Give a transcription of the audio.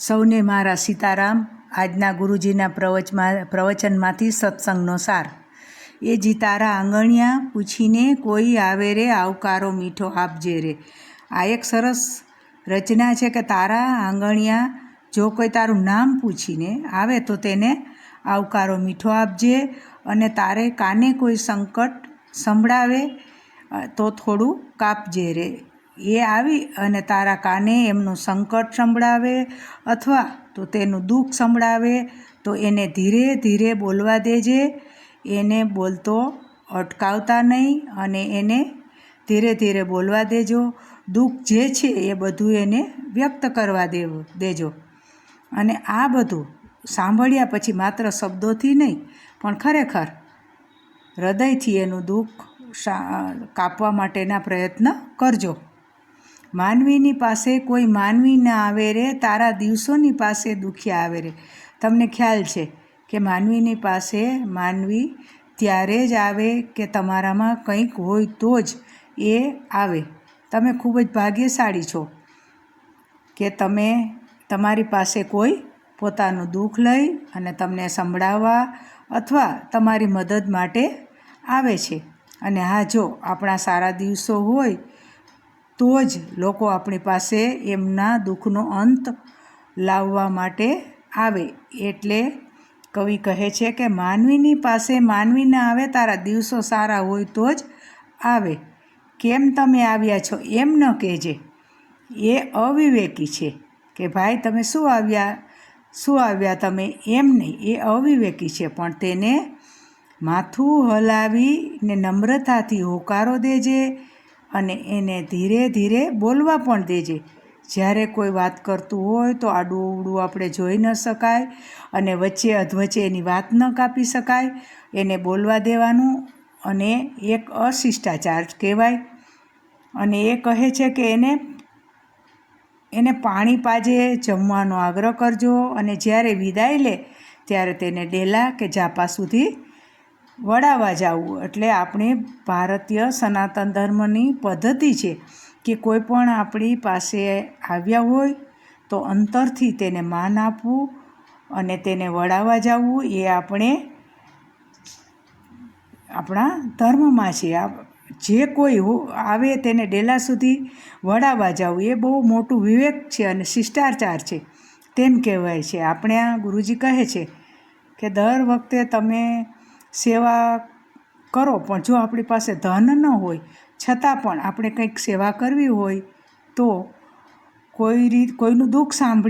સૌને મારા સીતારામ। આજના ગુરુજીના પ્રવચનમાંથી સત્સંગનો સાર। એ જી તારા આંગણિયા પૂછીને કોઈ આવે રે, આવકારો મીઠો આપજે રે। આ એક સરસ રચના છે કે તારા આંગણિયા જો કોઈ તારું નામ પૂછીને આવે તો તેને આવકારો મીઠો આપજે, અને તારે કાને કોઈ સંકટ સંભળાવે તો થોડું કાપજે રે। એ આવી અને તારા કાને એમનું સંકટ સંભળાવે અથવા તો તેનું દુઃખ સંભળાવે તો એને ધીરે ધીરે બોલવા દેજે। એને બોલતો અટકાવતા નહીં અને એને ધીરે ધીરે બોલવા દેજો। દુઃખ જે છે એ બધું એને વ્યક્ત કરવા દેજો। અને આ બધું સાંભળ્યા પછી માત્ર શબ્દોથી નહીં પણ ખરેખર હૃદયથી એનું દુઃખ કાપવા માટેના પ્રયત્ન કરજો। માનવીની પાસે કોઈ માનવી ન આવે રે, તારા દિવસોની પાસે દુખિયા આવે રે। તમને ખ્યાલ છે કે માનવીની પાસે માનવી ત્યારે જ આવે કે તમારામાં કંઈક હોય તો જ એ આવે। તમે ખૂબ જ ભાગ્યશાળી છો કે તમારી પાસે કોઈ પોતાનું દુઃખ લઈ અને તમને સંભળાવવા અથવા તમારી મદદ માટે આવે છે। અને હા, જો આપણા સારા દિવસો હોય તો જ લોકો આપણી પાસે એમના દુઃખનો અંત લાવવા માટે આવે। એટલે કવિ કહે છે કે માનવીની પાસે માનવી ન આવે, તારા દિવસો સારા હોય તો જ આવે। કેમ તમે આવ્યા છો એમ ન કહેજે, એ અવિવેકી છે કે ભાઈ તમે શું આવ્યા તમે એમ નહીં, એ અવિવેકી છે। પણ તેને માથું હલાવીને નમ્રતાથી હોકારો દેજે અને એને ધીરે ધીરે બોલવા પણ દેજે। જ્યારે કોઈ વાત કરતું હોય તો આડું અવળું આપણે જોઈ ન શકાય અને વચ્ચે અધવચ્ચે એની વાત ન કાપી શકાય, એને બોલવા દેવાનું, અને એક અશિષ્ટાચાર કહેવાય। અને એ કહે છે કે એને પાણી પાજે, જમવાનો આગ્રહ કરજો, અને જ્યારે વિદાય લે ત્યારે તેને ડેલા કે ઝાપા સુધી વળાવવા જવું। એટલે આપણી ભારતીય સનાતન ધર્મની પદ્ધતિ છે કે કોઈ પણ આપણી પાસે આવ્યા હોય તો અંતરથી તેને માન આપવું અને તેને વળાવવા જવું, એ આપણા ધર્મમાં છે। જે કોઈ આવે તેને ડેલા સુધી વળાવવા જવું એ બહુ મોટું વિવેક છે અને શિષ્ટાચાર છે તેમ કહેવાય છે। આપણે આ ગુરુજી કહે છે કે દર વખતે તમે સેવા કરો, પણ જો આપણી પાસે ધન ન હોય છતાં પણ આપણે કંઈક સેવા કરવી હોય તો કોઈનું દુઃખ સાંભળી